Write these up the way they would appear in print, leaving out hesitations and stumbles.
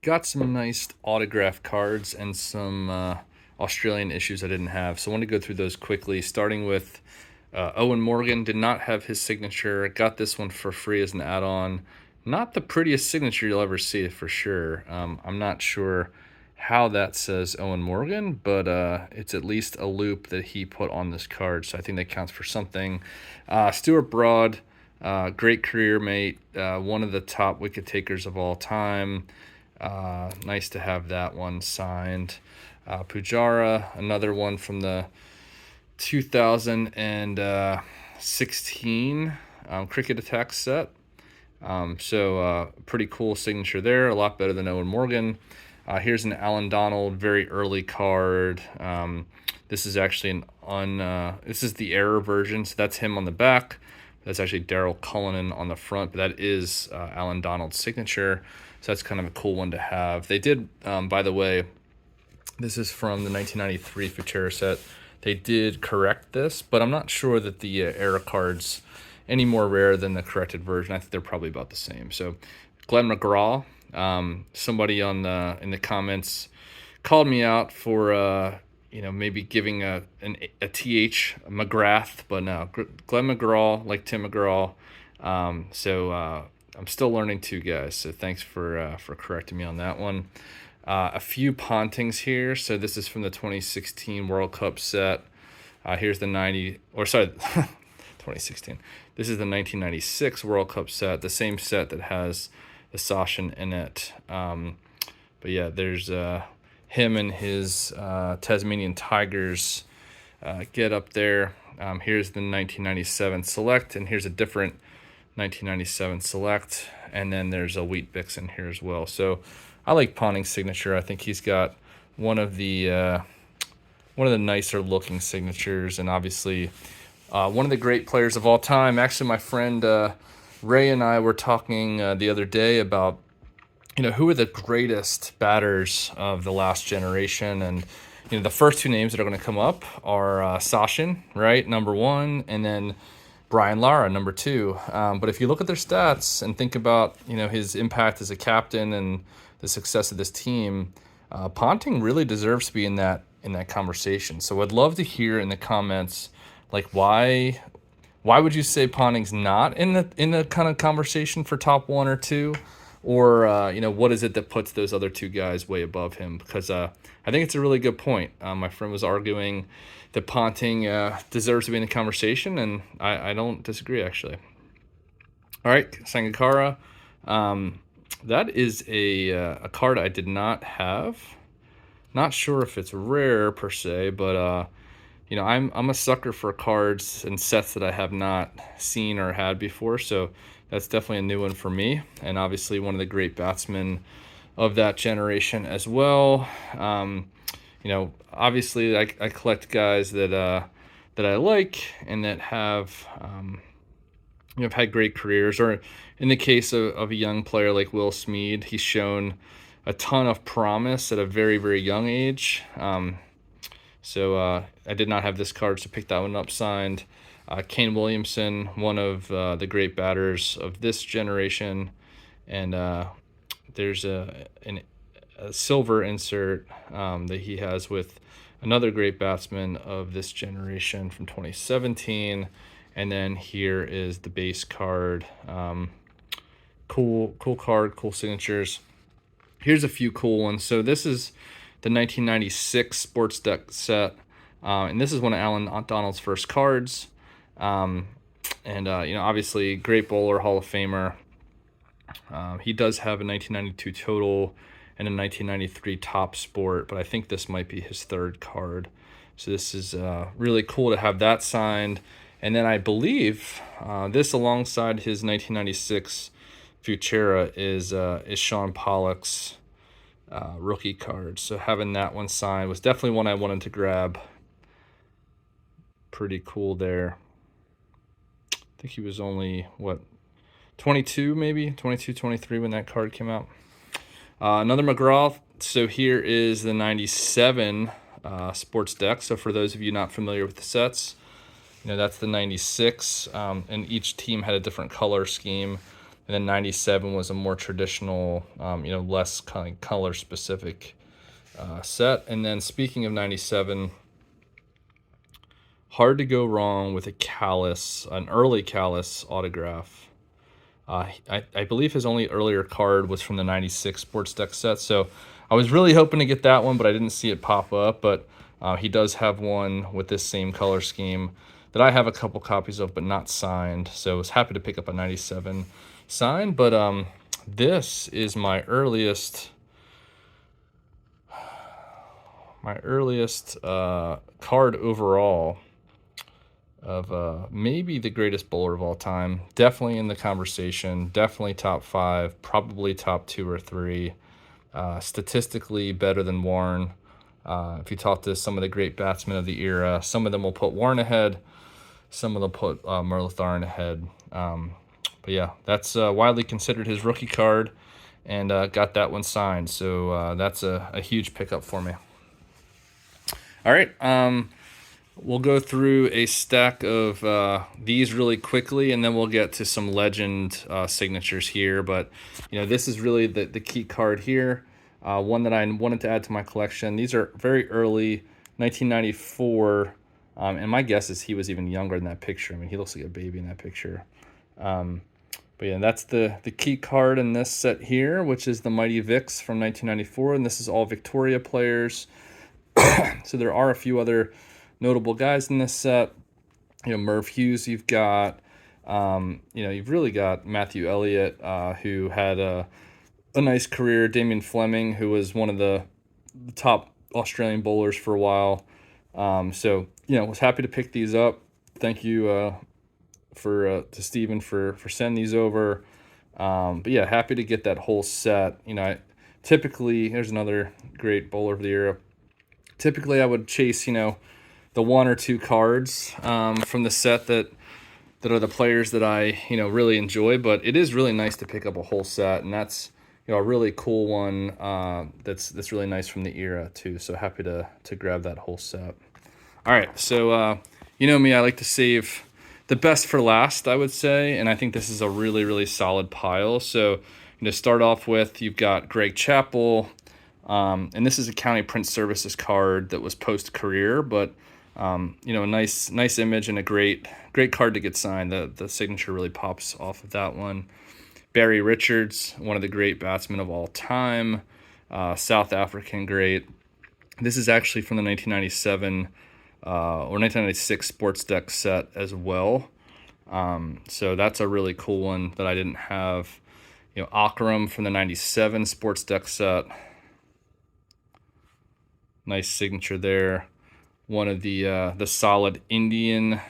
Got some nice autograph cards and some Australian issues I didn't have. So I want to go through those quickly, starting with Owen Morgan. Did not have his signature. Got this one for free as an add-on. Not the prettiest signature you'll ever see for sure. I'm not sure how that says Owen Morgan, but it's at least a loop that he put on this card. So I think that counts for something. Stuart Broad, great career mate, one of the top wicket takers of all time. Nice to have that one signed. Pujara, another one from the 2016 Cricket Attack set. Pretty cool signature there. A lot better than Owen Morgan. Here's an Allan Donald, very early card. This is actually this is the error version, so that's him on the back. That's actually Daryl Cullinan on the front, but that is Allan Donald's signature. So that's kind of a cool one to have. They did, by the way, this is from the 1993 Futura set. They did correct this, but I'm not sure that the error cards any more rare than the corrected version. I think they're probably about the same. So Glenn McGrath, somebody in the comments called me out for maybe giving a TH McGrath, but no, Glenn McGrath, like Tim McGraw. I'm still learning too, guys. So thanks for correcting me on that one. A few Pontings here. So this is from the 2016 World Cup set. Here's the 2016. This is the 1996 World Cup set, the same set that has the Sachin in it. But yeah, there's him and his Tasmanian Tigers get up there. Here's the 1997 Select, and here's a different 1997 Select, and then there's a Wheat Bix in here as well. So I like Ponting's signature. I think he's got one of the nicer looking signatures, and obviously one of the great players of all time. Actually, my friend Ray and I were talking the other day about who are the greatest batters of the last generation, and the first two names that are going to come up are Sachin, right, number one, and then Brian Lara, number two. But if you look at their stats and think about his impact as a captain and the success of this team, Ponting really deserves to be in that conversation. So I'd love to hear in the comments, like, why would you say Ponting's not in the kind of conversation for top one or two, or what is it that puts those other two guys way above him? Because I think it's a really good point. My friend was arguing that Ponting deserves to be in the conversation, and I don't disagree, actually. All right, Sangakarra. That is a card I did not have. Not sure if it's rare per se, but I'm a sucker for cards and sets that I have not seen or had before, so that's definitely a new one for me, and obviously one of the great batsmen of that generation as well. Obviously I collect guys that I like and that have have had great careers, or in the case of a young player like Will Smeed, he's shown a ton of promise at a very, very young age. I did not have this card, so pick that one up signed. Kane Williamson, one of the great batters of this generation, and there's a silver insert that he has with another great batsman of this generation from 2017, and then here is the base card. Cool card, cool signatures. Here's a few cool ones. So this is the 1996 Sports Deck set, and this is one of Allan Donald's first cards. Obviously, great bowler, Hall of Famer. He does have a 1992 total and a 1993 top sport, but I think this might be his third card. So this is really cool to have that signed. And then I believe this, alongside his 1996 Futura, is Sean Pollock's rookie card. So having that one signed was definitely one I wanted to grab. Pretty cool there. I think he was only, 22 maybe? 22, 23 when that card came out. Another McGrath. So here is the 97 Sports Deck. So for those of you not familiar with the sets, that's the 96. And each team had a different color scheme. and then 97 was a more traditional, less kind of color specific set. And then speaking of 97, hard to go wrong with an early Callis autograph. I believe his only earlier card was from the 96 Sports Deck set, so I was really hoping to get that one, but I didn't see it pop up. But he does have one with this same color scheme that I have a couple copies of, but not signed. So I was happy to pick up a 97 signed. But this is my earliest card overall of maybe the greatest bowler of all time. Definitely in the conversation. Definitely top 5. Probably top 2 or 3. Statistically better than Warne. If you talk to some of the great batsmen of the era, some of them will put Warne ahead. Some of them put Muralitharan ahead. But yeah, that's widely considered his rookie card, and got that one signed. So that's a huge pickup for me. All right. We'll go through a stack of these really quickly, and then we'll get to some legend signatures here. But, this is really the key card here, one that I wanted to add to my collection. These are very early, 1994, and my guess is he was even younger in that picture. I mean, he looks like a baby in that picture. But yeah, that's the key card in this set here, which is the Mighty Vicks from 1994, and this is all Victoria players. So there are a few other notable guys in this set. Merv Hughes you've got. You've really got Matthew Elliott, who had a nice career. Damien Fleming, who was one of the top Australian bowlers for a while. Was happy to pick these up. Thank you to Stephen for sending these over. But yeah, happy to get that whole set. Typically, here's another great bowler of the era. Typically, I would chase, the 1 or 2 cards from the set that are the players that I, really enjoy. But it is really nice to pick up a whole set, and that's, a really cool one that's really nice from the era too. So happy to grab that whole set. All right, so me, I like to save the best for last, I would say, and I think this is a really, really solid pile. So to start off with, you've got Greg Chappell. And this is a County Print Services card that was post-career, but, a nice image and a great card to get signed. The signature really pops off of that one. Barry Richards, one of the great batsmen of all time, South African great. This is actually from the 1997 or 1996 Sports Deck set as well. So that's a really cool one that I didn't have. Akram from the 97 Sports Deck set. Nice signature there. One of the solid Indian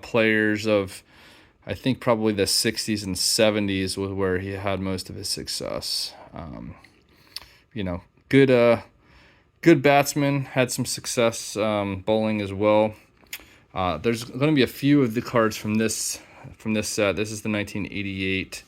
players of, I think, probably the 60s and 70s was where he had most of his success. Good batsman, had some success bowling as well. There's going to be a few of the cards from this set. This is the 1988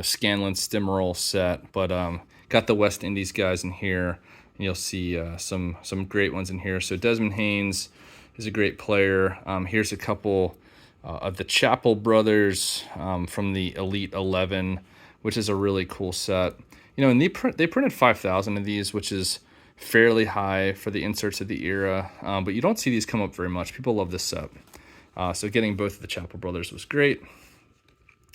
Scanlon Stimmerall set, but got the West Indies guys in here, and you'll see some great ones in here. So Desmond Haynes is a great player. Here's a couple of the Chappell brothers from the Elite 11, which is a really cool set. And they printed 5,000 of these, which is fairly high for the inserts of the era, but you don't see these come up very much. People love this set. So getting both of the Chappell brothers was great.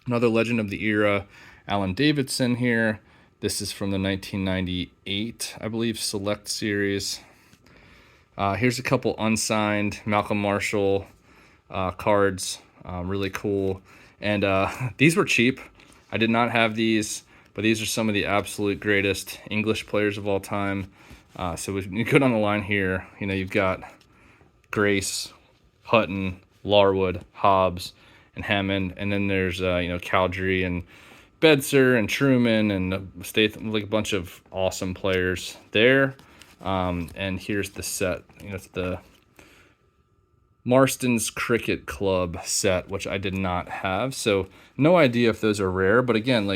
Another legend of the era, Allan Davidson here. This is from the 1998, I believe, Select Series. Here's a couple unsigned Malcolm Marshall cards. Really cool. And these were cheap. I did not have these, but these are some of the absolute greatest English players of all time. So when you go down the line here, you've got Grace, Hutton, Larwood, Hobbs, and Hammond. And then there's, Cowdrey and Bedser and Truman and Statham, like a bunch of awesome players there. And here's the set. It's the Marston's Cricket Club set, which I did not have. So no idea if those are rare, but again,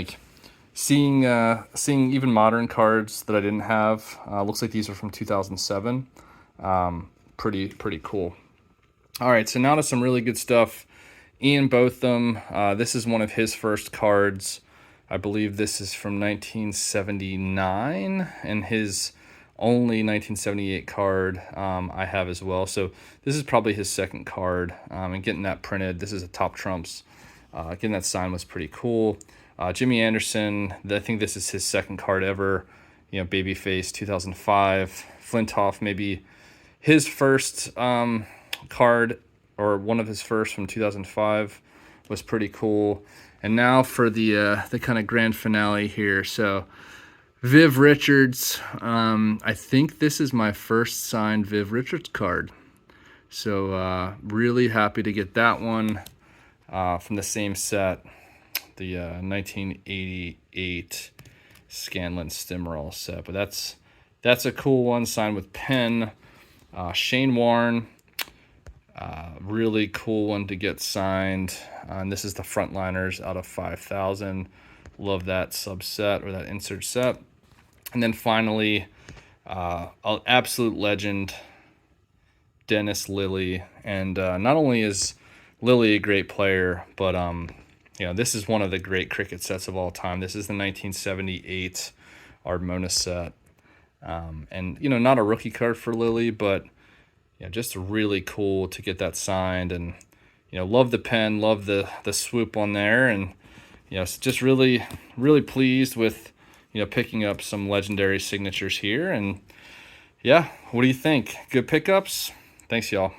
seeing even modern cards that I didn't have, looks like these are from 2007. Pretty cool. All right, so now to some really good stuff Ian Botham. This is one of his first cards. I believe this is from 1979, and his only 1978 card I have as well. So this is probably his second card, and getting that printed. This is a Top Trumps. Getting that signed was pretty cool. Jimmy Anderson, I think this is his second card ever. Babyface 2005. Flintoff, maybe his first card, or one of his first from 2005, was pretty cool. And now for the kind of grand finale here. So Viv Richards, I think this is my first signed Viv Richards card. So really happy to get that one from the same set, the 1988 Scanlon Stimmerall set. But that's a cool one, signed with pen. Shane Warne, really cool one to get signed. And this is the Frontliners out of 5,000. Love that subset, or that insert set. And then finally, an absolute legend, Dennis Lillee. And not only is Lillee a great player, but this is one of the great cricket sets of all time. This is the 1978 Ardmona set. And not a rookie card for Lillee, but just really cool to get that signed. And love the pen, love the swoop on there, and just really pleased with picking up some legendary signatures here. And what do you think? Good pickups? Thanks, y'all.